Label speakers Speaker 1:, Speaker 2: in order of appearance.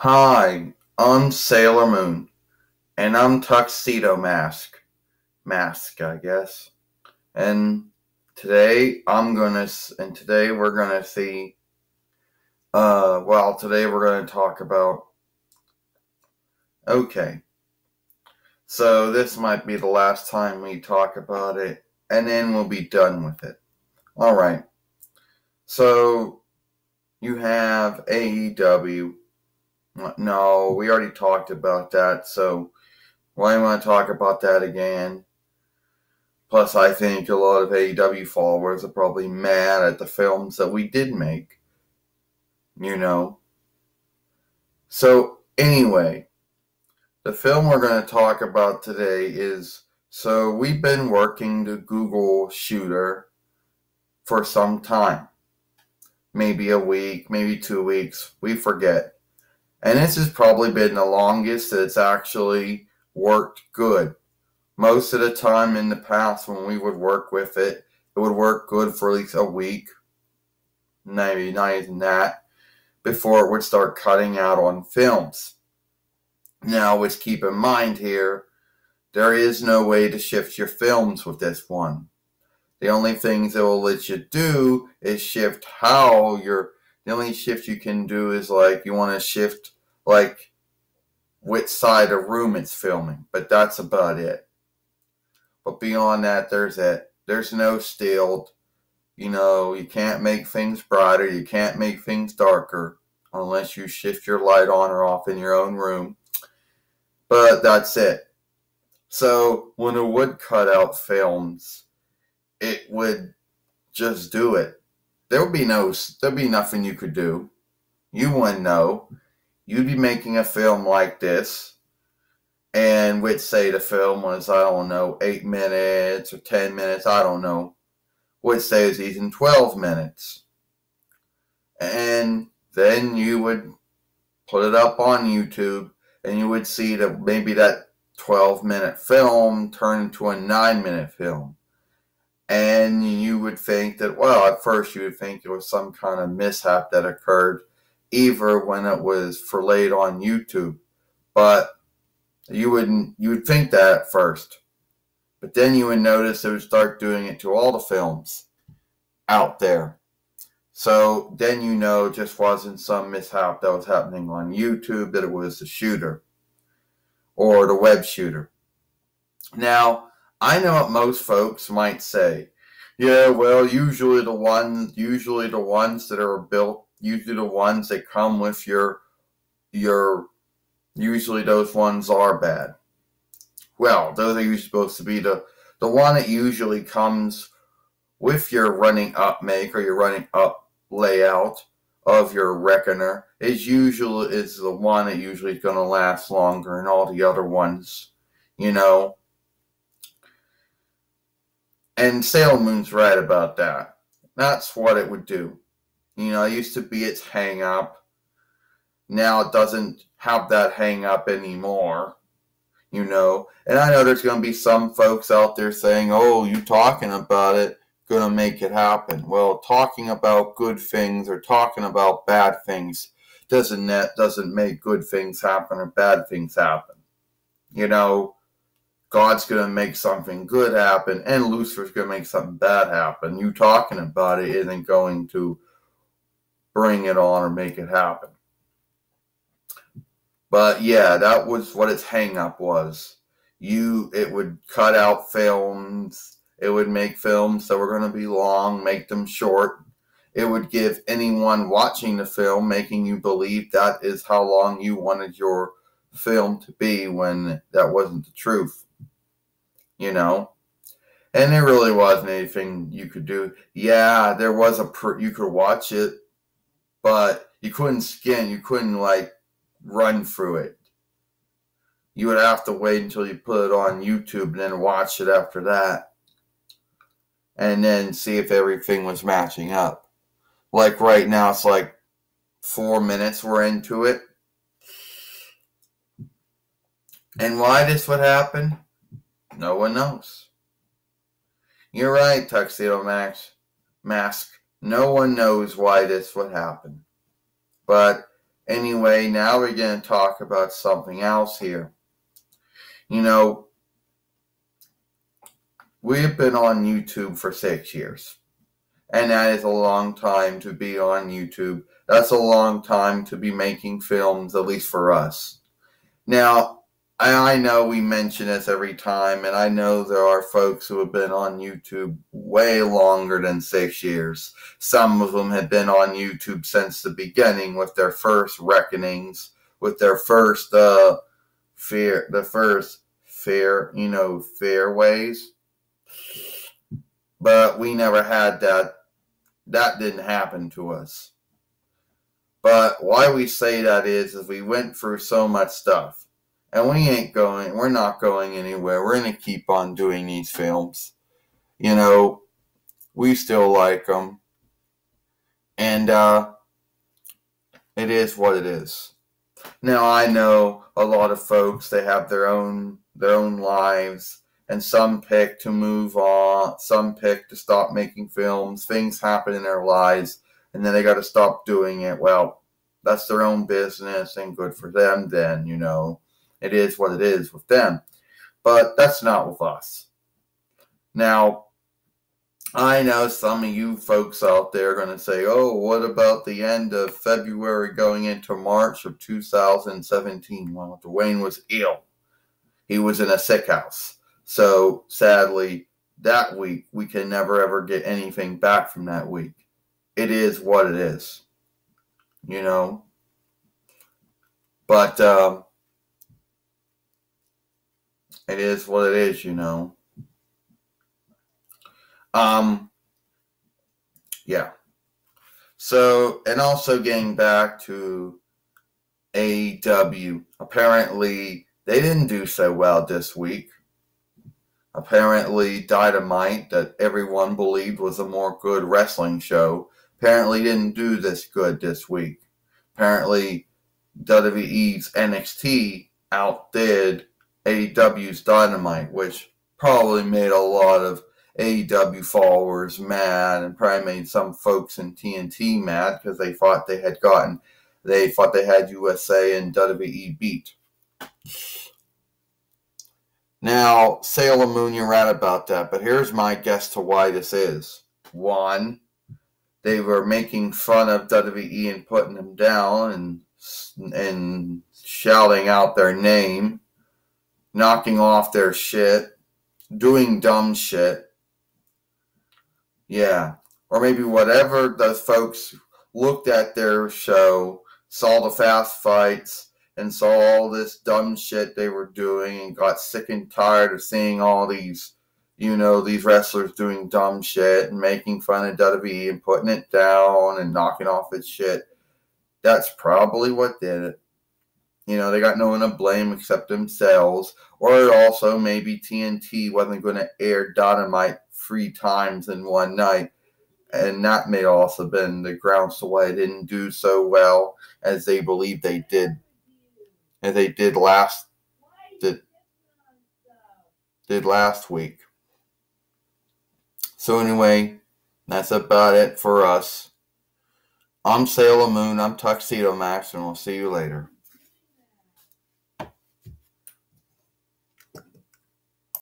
Speaker 1: Hi, I'm Sailor Moon, and I'm Tuxedo Mask, I guess. And today we're gonna see. Today we're gonna talk about. Okay, so this might be the last time we talk about it, and then we'll be done with it. All right. So you have AEW. No, we already talked about that. So why do you want to talk about that again? Plus, I think a lot of AEW followers are probably mad at the films that we did make, you know. So, anyway, the film we're going to talk about today is we've been working the Google shooter for some time. Maybe a week, maybe 2 weeks, we forget. And this has probably been the longest that it's actually worked good. Most of the time in the past when we would work with it, it would work good for at least a week, maybe not even that, before it would start cutting out on films. Now, which keep in mind here, there is no way to shift your films with this one. The only things it will let you do is shift the only shift you can do is like you want to shift like which side of room it's filming, but that's about it. But beyond that, there's no stilled. You can't make things brighter. You can't make things darker unless you shift your light on or off in your own room. But that's it. So when it would cut out films, it would just do it. There'd be nothing you could do. You wouldn't know. You'd be making a film like this, and we'd say the film was, I don't know, 8 minutes or 10 minutes, I don't know. We'd say it's even 12 minutes. And then you would put it up on YouTube, and you would see that maybe that 12-minute film turn into a 9-minute film. And you would think that, well, at first you would think it was some kind of mishap that occurred, either when it was relayed on YouTube. But you would think that at first. But then you would notice it would start doing it to all the films out there. So then it just wasn't some mishap that was happening on YouTube, that it was the shooter or the web shooter. Now, I know what most folks might say. Yeah, well, usually the ones that are built, usually the ones that come with usually those ones are bad. Well, those are usually supposed to be the one that usually comes with your running up make or your running up layout of your reckoner is the one that usually is going to last longer than all the other ones, And Sailor Moon's right about that. That's what it would do. It used to be its hang up. Now it doesn't have that hang up anymore. And I know there's going to be some folks out there saying, oh, you talking about it, going to make it happen. Well, talking about good things or talking about bad things doesn't make good things happen or bad things happen. God's going to make something good happen and Lucifer's going to make something bad happen. You talking about it isn't going to bring it on or make it happen. But yeah, that was what its hang-up was. It would cut out films. It would make films that were going to be long, make them short. It would give anyone watching the film, making you believe that is how long you wanted your film to be when that wasn't the truth. And there really wasn't anything you could do. Yeah, there was you could watch it, but you couldn't run through it. You would have to wait until you put it on YouTube and then watch it after that. And then see if everything was matching up. Like right now, it's like 4 minutes we're into it. And why this would happen, no one knows. You're right, Tuxedo Mask. No one knows why this would happen. But Anyway, now we're going to talk about something else here. You know, we've been on YouTube for 6 years. And that is a long time to be on YouTube. That's a long time to be making films, at least for us. Now, I know we mention this every time, and I know there are folks who have been on YouTube way longer than 6 years. Some of them have been on YouTube since the beginning with their first reckonings, with their first fairways. But we never had that. That didn't happen to us. But why we say that is we went through so much stuff. And we're not going anywhere. We're going to keep on doing these films. You know, we still like them. And it is what it is. Now, I know a lot of folks, they have their own lives. And some pick to move on. Some pick to stop making films. Things happen in their lives. And then they got to stop doing it. Well, that's their own business. And good for them then, you know. It is what it is with them. But that's not with us. Now, I know some of you folks out there are going to say, oh, what about the end of February going into March of 2017? Well, Dwayne was ill. He was in a sick house. So, sadly, that week, we can never ever get anything back from that week. It is what it is. You know? But, it is what it is, you know. Yeah. So, and also getting back to AEW, apparently they didn't do so well this week. Apparently Dynamite, that everyone believed was a more good wrestling show, apparently didn't do this good this week. Apparently WWE's NXT outdid AEW's Dynamite, which probably made a lot of AEW followers mad, and probably made some folks in TNT mad because they thought they had USA and WWE beat. Now, Sailor Moon, you're right about that, but here's my guess to why this is. One, they were making fun of WWE and putting them down and shouting out their name, knocking off their shit, doing dumb shit. Yeah. Or maybe whatever those folks looked at their show, saw the fast fights, and saw all this dumb shit they were doing and got sick and tired of seeing all these, these wrestlers doing dumb shit and making fun of WWE and putting it down and knocking off its shit. That's probably what did it. They got no one to blame except themselves. Or also maybe TNT wasn't going to air Dynamite 3 times in one night. And that may also been the grounds to why it didn't do so well as they believed they did. As they did last week. So anyway, that's about it for us. I'm Sailor Moon, I'm Tuxedo Max, and we'll see you later.